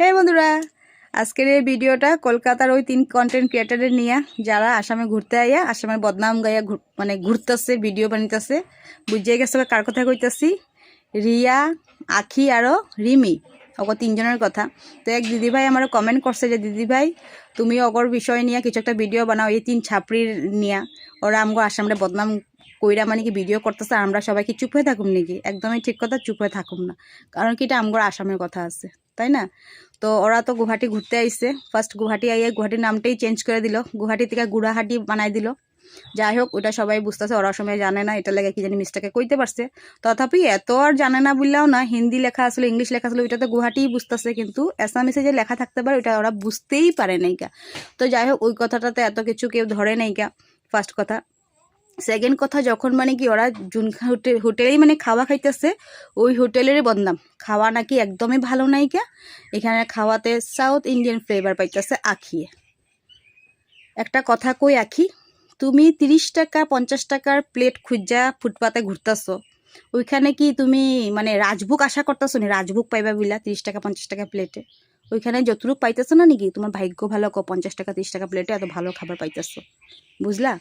হে বন্ধুরা, আজকের এই ভিডিওটা কলকাতার ওই 3 কন্টেন্ট ক্রিয়েটরের নিয়ে যারা আসামে ঘুরতে আইয়া আসামের বদনাম গাইয়া মানে ঘুরতেছে, ভিডিও বানাইতেছে। বুঝিয়ে গেছে কার কথা কইতাছি। রিয়া, আখি আর রিমি, ওগো 3 জনের কথা। তো এক দিদিভাই আমার কমেন্ট করছে যে দিদিভাই তুমি অগর বিষয় নিয়ে কিছু একটা ভিডিও বানাও, এই 3 ছাপড়ির নিয়ে। ওরা আমগো আসামে বদনাম কইরা মানে কি ভিডিও করতেছে, আমরা সবাই কি চুপ হয়ে থাকুম নাকি? একদমই ঠিক কথা, চুপ হয়ে থাকুম না। কারণ কি এটা আমগো আসামের কথা আছে, তাই না? তো ওরা তো গুয়াহাটি ঘুরতে আইছে। ফার্স্ট গুয়াহাটি আইয়ে গুয়াহাটির নামটাই চেঞ্জ করে দিল, গুয়াহাটি থেকে গুড়াহাটি বানাই দিল। যাই হোক, ওটা সবাই বুঝতেছে, ওরা সময় জানে না, এটা লাগে কি জানি মিস্টেকে কইতে পারছে। তথাপি এত আর জানে না বললেও না, হিন্দি লেখা আসলে, ইংলিশ লেখা আসলে, ওইটা তো গুয়াহাটিই বুঝতেছে, কিন্তু অ্যাসামিসে যে লেখা থাকতে পারে ওটা ওরা বুঝতেই পারে নাই কা। তো যাই হোক, ওই কথাটাতে এত কিছু কেউ ধরে নাই কা, ফার্স্ট কথা। সেকেন্ড কথা, যখন মানে কি ওরা জুন হোটেলেই মানে খাওয়া খাইতেছে, ওই হোটেলেরই বদনাম। খাওয়া নাকি একদমই ভালো নাই কা, এখানে খাওয়াতে সাউথ ইন্ডিয়ান ফ্লেভার পাইতেছে আখিয়ে। একটা কথা কই আখি, তুমি 30 টাকা 50 টাকার প্লেট খুঁজা ফুটপাতে ঘুরতেছো, ওইখানে কি তুমি মানে রাজভোগ আশা করতেছো নি? রাজভোগ পাইবা বিলা 30 টাকা 50 টাকা প্লেটে? ওইখানে যতটুকু পাইতেছো না নাকি, তোমার ভাগ্য ভালো, 50 টাকা 30 টাকা প্লেটে এত ভালো খাবার পাইতেছো, বুঝলা?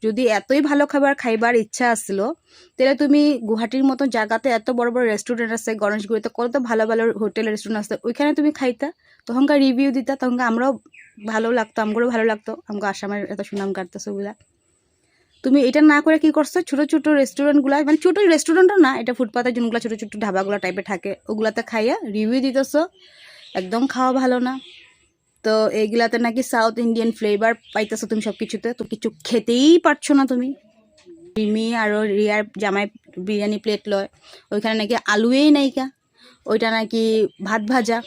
যদি এতই ভালো খাবার খাইবার ইচ্ছা আসলো, তাহলে তুমি গুয়াহাটির মতো জায়গাতে এত বড় বড় রেস্টুরেন্ট আছে, গণেশগুড়িতে কত ভালো ভালো হোটেল রেস্টুরেন্ট আছে, ওইখানে তুমি খাইতা, তখনকার রিভিউ দিতা, তখনকার আমরাও ভালো লাগতো, আমগরও ভালো লাগতো, আমগো আসামের এত সুনাম কাটতেছে ওগুলা। তুমি এটা না করে কি করছো, ছোট ছোট রেস্টুরেন্টগুলা, মানে ছোট রেস্টুরেন্টও না, এটা ফুটপাতে যেগুলো ছোট ছোট ধাবাগুলো টাইপের থাকে, ওগুলাতে খাইয়া রিভিউ দিতেছো, একদম খাওয়া ভালো না। তো এইগুলাতে নাকি সাউথ ইন্ডিয়ান ফ্লেভার পাইতেছো তুমি সব কিছুতে, তো কিছু খেতেই পারছো না তুমি। রিমি আর রিয়ার জামাই বিরিয়ানি প্লেট লয়, ওইখানে নাকি আলুই নাইকা, ওইটা নাকি ভাত ভাজা।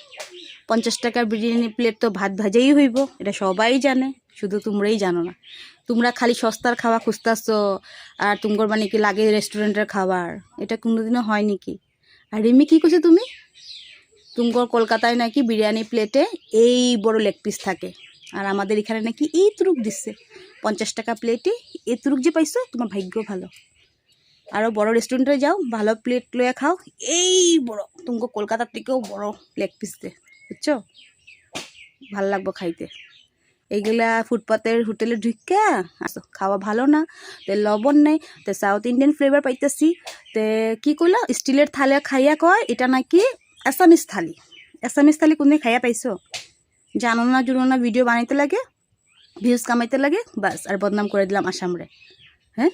50 টাকার বিরিয়ানি প্লেট তো ভাত ভাজাই হইব, এটা সবাই জানে, শুধু তোমরাই জানো না। তোমরা খালি সস্তার খাওয়া খুঁজতেছো, আর তোমার মানে কি লাগে রেস্টুরেন্টের খাবার, এটা কোনোদিনও হয় নাকি? আর রিমি কি করছে, তুমি তোমার কলকাতায় নাকি বিরিয়ানি প্লেটে এই বড় লেগ পিস থাকে, আর আমাদের এখানে নাকি এই তুরুক দিচ্ছে 50 টাকা প্লেটে। এই তুরুক যে পাইছো, তোমার ভাগ্য ভালো। আরও বড় রেস্টুরেন্টে যাও, ভালো প্লেট লয়ে খাও, এই বড় তোমাকে কলকাতার থেকেও বড় লেগ পিস দে, বুঝছো? ভাল লাগবো খাইতে। এইগুলা ফুটপাতের হোটেলে ঢুকা আসো, খাওয়া ভালো না, তে লবণ নেই, তে সাউথ ইন্ডিয়ান ফ্লেভার পাইতেছি, তে কি করলো স্টিলের থালে খাইয়া কয় এটা নাকি অ্যাসামিস থালি। অ্যাসামিস থালি কোনদিন খাইয়া পাইছো? জানো না জুনো না, ভিডিও বানাইতে লাগে, ভিউজ কামাইতে লাগে, বাস আর বদনাম করে দিলাম আসামরে। হ্যাঁ,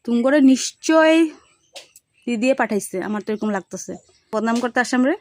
তুমি করে নিশ্চয় দিয়ে পাঠাইছে, আমার তো এরকম লাগতেছে, বদনাম করতে আসামরে।